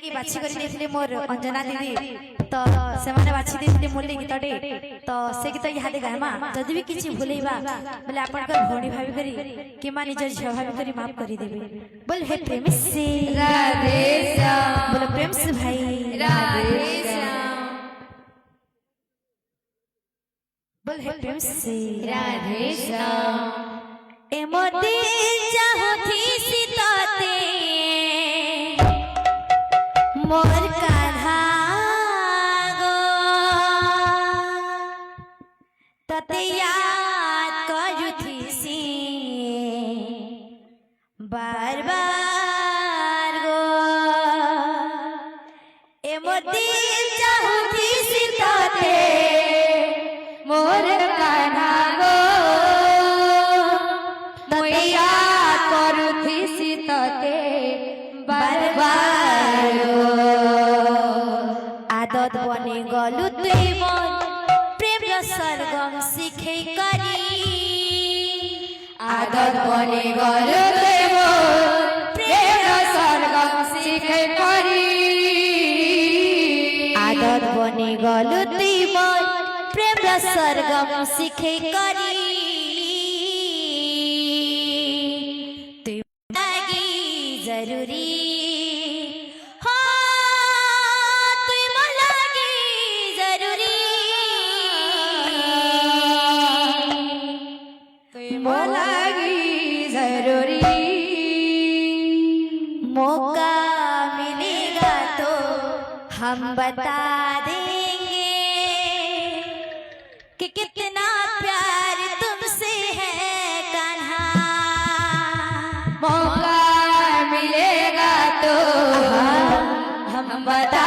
कि बाछि करि देथिले मोर अंजना दीदी तो से माने बाछि देथिले मोले गीतटे तो से गीत इहादे गायमा जदि भी किछि भूलेबा बोले आपन कर भोणी भाभी करी कि मा निज झ भाभी करी माफ करि देबे बोल हे प्रेम से राधे श्याम बोल प्रेम से भाई राधे श्याम बोल हे प्रेम से राधे श्याम ए मोती चाहो थी सीताते मोर कान्हा गो तते याद करू थी सी बार बार गो ए मोती चाहो थी सीताते मोर कान्हा गो मैया करुथी सीतते बार बार आदत बने गलु तुई मोर प्रेम र सरगम सिखे करी आदत बने गयो मोर प्रेम सरगम सिखे करी आदत बने गलु तुई मोर प्रेम र सरगम सिखे करी तुई लागि जरूरी मौका मिलेगा तो हम बता देंगे कि कितना प्यार तुमसे है कान्हा मौका मिलेगा तो हम बता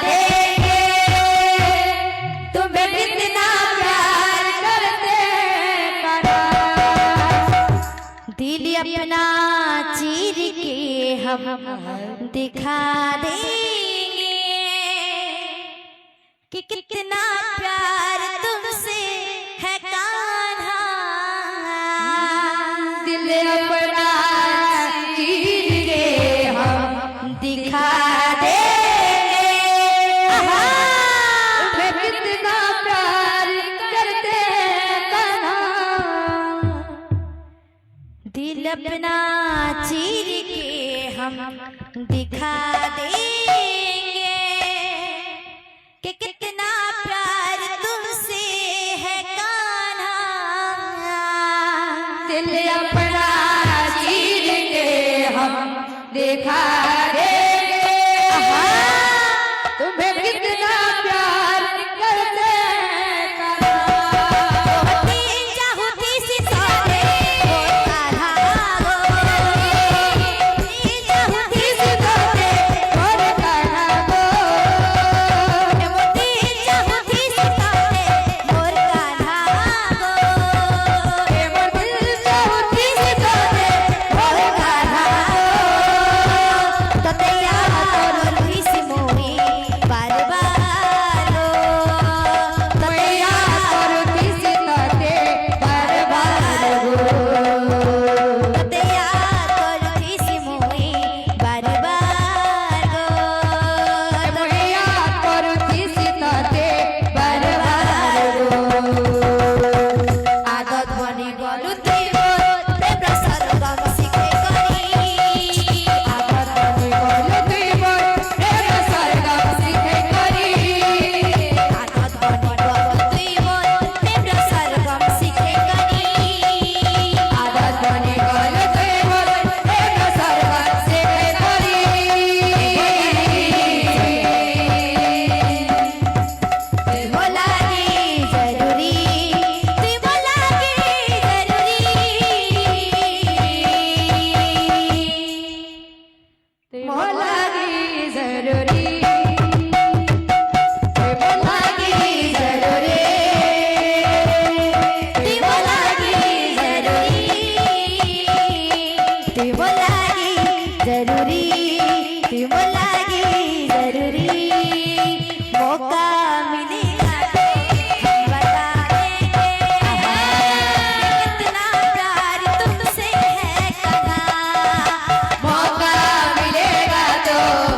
देंगे तुम्हें कितना प्यार करते हैं कान्हा दिल अपना चीर के हम दिखा देंगे कि कितना प्यार तुमसे है कान्हा दिल अपना चीर के हम दिखा देंगे तुम्हें कितना प्यार करते हैं कान्हा दिल अपना चीर के हम दिखा देंगे कि कितना प्यार तुमसे है कान्हा दिल अपना चीर के हम दिखा देंगे तुम्हें कितना प्यार करते हैं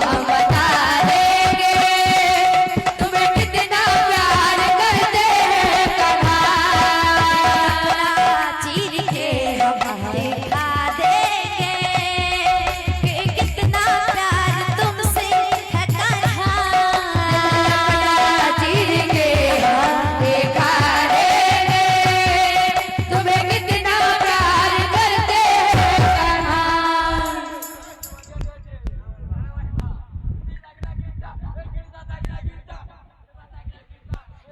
हम बता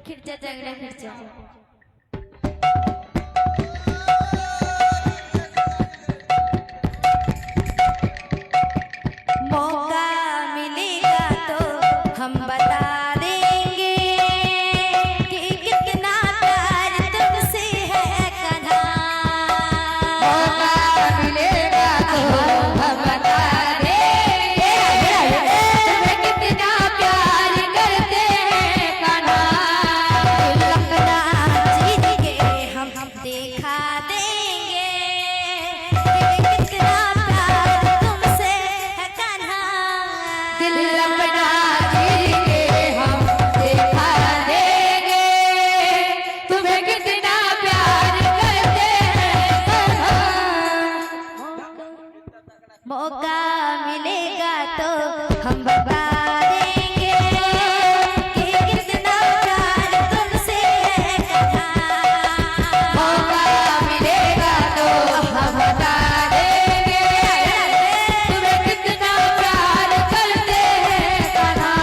खिड़चा जगड़ा खिड़चा मौका मिलेगा तो हम बता देंगे कि कितना प्यार तुमसे है कन्हा। मौका मिलेगा तो हम बता देंगे तुम्हें कितना प्यार करते हैं कान्हा। लखना जीत के हम देखा देंगे कि कितना प्यार तुमसे है कन्हा। दिल अपना जीत के हम दिखा देंगे तुम्हें कितना प्यार करते हैं कान्हा। मौका मिलेगा तो हम बता देंगे कि कितना प्यार तुमसे है कन्हा। मौका मिलेगा तो हम बता देंगे तुम्हें कितना प्यार करते हैं कान्हा।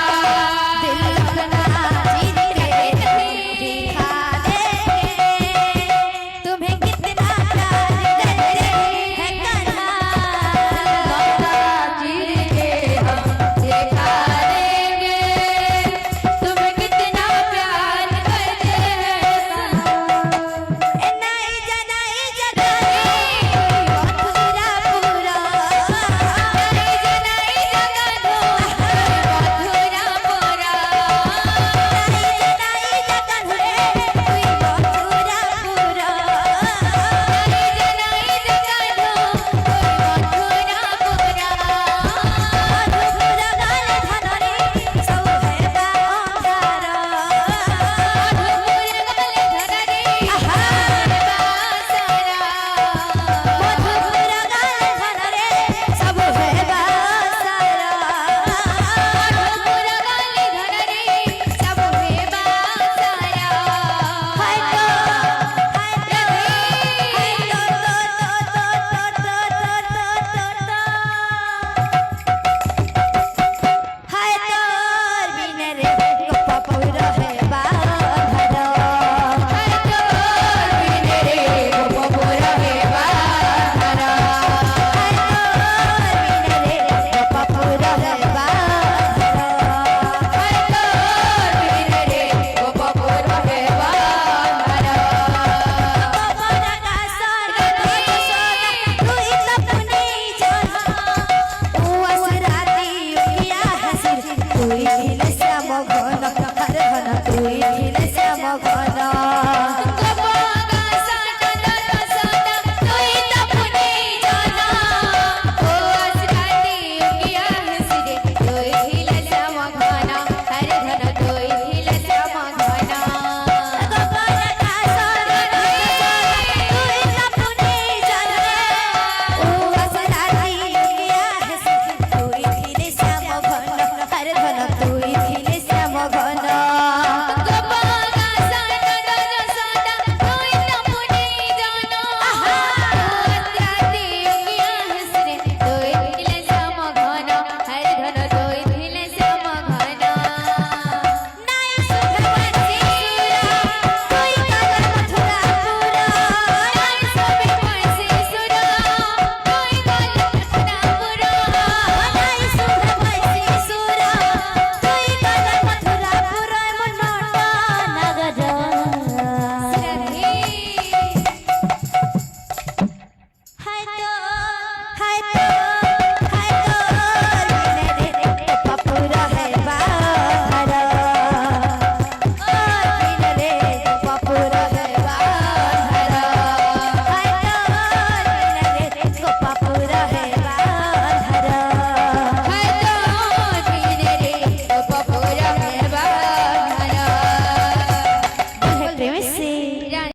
दिल अपना जीत के दिखा देंगे तुम्हें कितना प्यार करते हैं कन्हा। मौका जीत के हम दिखा देंगे तुम्हें कितना प्यार करते हैं कान्हा। नाई जनाई जगानी पूरा पूरा नाई जनाई जगा दो मधुरा मोरा। नाई जनाई जगन रे कोई पूरा पूरा नाई जनाई जगा दो मधुरा मोरा। मधुपुरा गाल धनरे सब है बांधारा मधुपुर गले धररी हार बासरा। मधुपुरा गाल धनरे सब है बांधारा मधुपुर गले धररी सब में बासरा। हाय तो हाय तोर बिन रे गप्पा पूरा है बांधारा हर तोर बिन रे गोपुर है बाहरा। गप्पा पूरा है बांधारा हर तोर बिन रे गोपुर है बाहरा। बाबा का सारा तो सोना तू इतने जाना तू असराती किया हसिर तू हिल श्याम घन हर घन तू हिल श्याम घन गोपागा साकदा सदा तोई तपने जाना। ओ असराती किया हसिरे तोई हिल श्याम घना हर घन तोई हिल श्याम घना। बाबा का सारा तो सोना तू इतने जाना तू असराती किया हसिर तू हिल श्याम घन हर घन